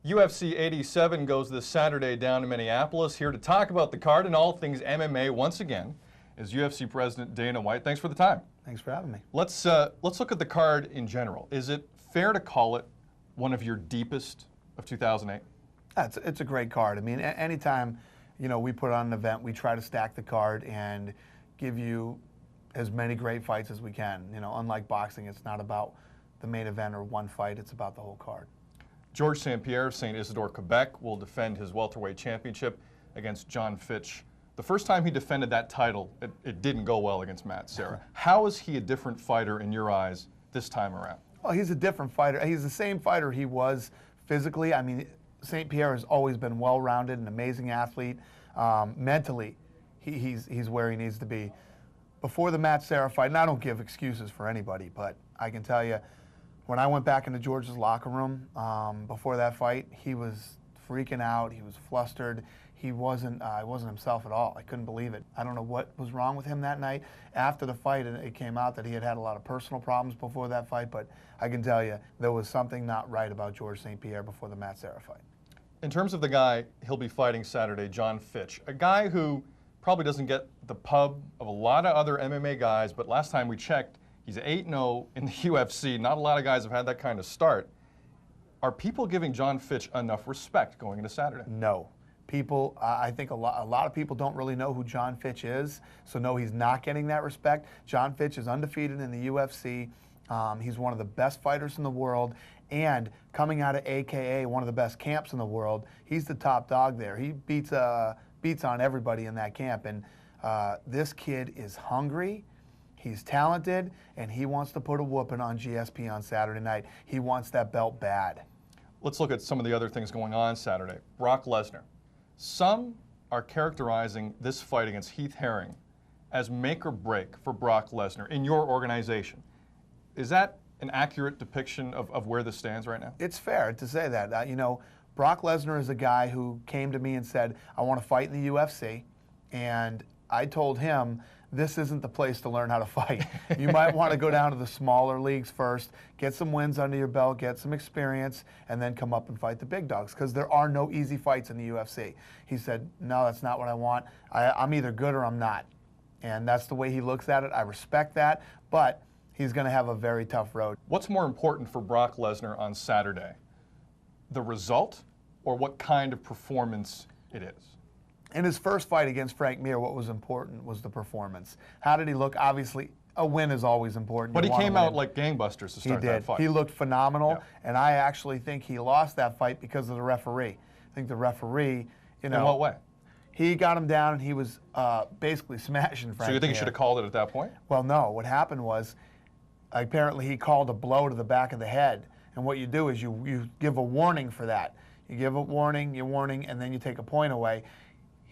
UFC 87 goes this Saturday down to Minneapolis. Here to talk about the card and all things MMA once again is UFC President Dana White. Thanks for the time. Thanks for having me. Let's look at the card in general. Is it fair to call it one of your deepest of 2008? It's a great card. I mean, anytime we put on an event, we try to stack the card and give you as many great fights as we can. Unlike boxing, it's not about the main event or one fight. It's about the whole card. George St Pierre of St Isidore, Quebec, will defend his welterweight championship against Jon Fitch. The first time he defended that title, it didn't go well against Matt Serra. How is he a different fighter in your eyes this time around? Well, he's a different fighter. He's the same fighter he was physically. I mean, St Pierre has always been well-rounded, an amazing athlete. Mentally, he's where he needs to be. Before the Matt Serra fight, and I don't give excuses for anybody, but I can tell you, when I went back into George's locker room before that fight, he was freaking out. He was flustered. He wasn't himself at all. I couldn't believe it. I don't know what was wrong with him that night. After the fight, it came out that he had a lot of personal problems before that fight, but I can tell you there was something not right about George St Pierre before the Matt Serra fight. In terms of the guy he'll be fighting Saturday, Jon Fitch, a guy who probably doesn't get the pub of a lot of other MMA guys, but last time we checked, he's 8-0 in the UFC. Not a lot of guys have had that kind of start. Are people giving Jon Fitch enough respect going into Saturday? No. People, I think a lot of people don't really know who Jon Fitch is, so no, he's not getting that respect. Jon Fitch is undefeated in the UFC. He's one of the best fighters in the world, and coming out of AKA, one of the best camps in the world, he's the top dog there. He beats on everybody in that camp, and this kid is hungry. He's talented, and he wants to put a whooping on GSP on Saturday night. He wants that belt bad. Let's look at some of the other things going on Saturday. Brock Lesnar. Some are characterizing this fight against Heath Herring as make or break for Brock Lesnar in your organization. Is that an accurate depiction of where this stands right now? It's fair to say that. Brock Lesnar is a guy who came to me and said, I want to fight in the UFC, and I told him, this isn't the place to learn how to fight. You might want to go down to the smaller leagues first, get some wins under your belt, get some experience, and then come up and fight the big dogs, because there are no easy fights in the UFC. He said, no, that's not what I want. I'm either good or I'm not. And that's the way he looks at it. I respect that, but he's going to have a very tough road. What's more important for Brock Lesnar on Saturday? The result or what kind of performance it is? In his first fight against Frank Mir, what was important was the performance. How did he look? Obviously, a win is always important. But he came out like gangbusters to start that fight. He looked phenomenal, Yeah. and I actually think he lost that fight because of the referee. I think the referee, In what way? he got him down, and he was basically smashing Frank So you think Mir. he should have called it at that point? Well, no. What happened was, apparently he called a blow to the back of the head, and what you do is you give a warning for that. You give a warning, and then you take a point away.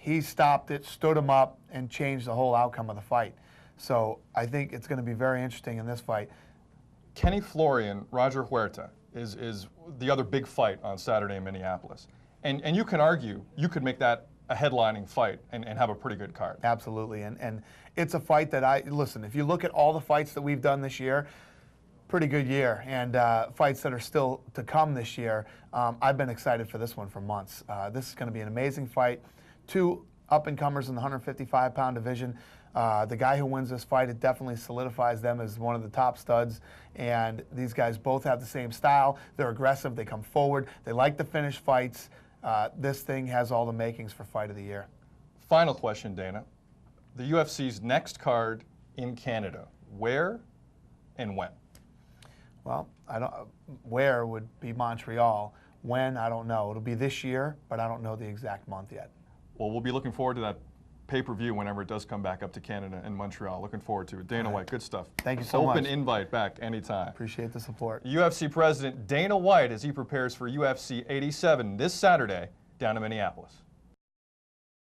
He stopped it, stood him up, and changed the whole outcome of the fight. So I think it's going to be very interesting in this fight. Kenny Florian, Roger Huerta is the other big fight on Saturday in Minneapolis. And you can argue, you could make that a headlining fight and have a pretty good card. Absolutely. And it's a fight that listen, if you look at all the fights that we've done this year, pretty good year, and fights that are still to come this year, I've been excited for this one for months. This is going to be an amazing fight. Two up-and-comers in the 155-pound division. The guy who wins this fight, it definitely solidifies them as one of the top studs. And these guys both have the same style. They're aggressive. They come forward. They like to finish fights. This thing has all the makings for fight of the year. Final question, Dana. The UFC's next card in Canada, where and when? Well, where would be Montreal. When, I don't know. It'll be this year, but I don't know the exact month yet. Well, we'll be looking forward to that pay-per-view whenever it does come back up to Canada and Montreal. Looking forward to it. Dana White, good stuff. Thank you so much. Open invite back anytime. Appreciate the support. UFC President Dana White as he prepares for UFC 87 this Saturday down in Minneapolis.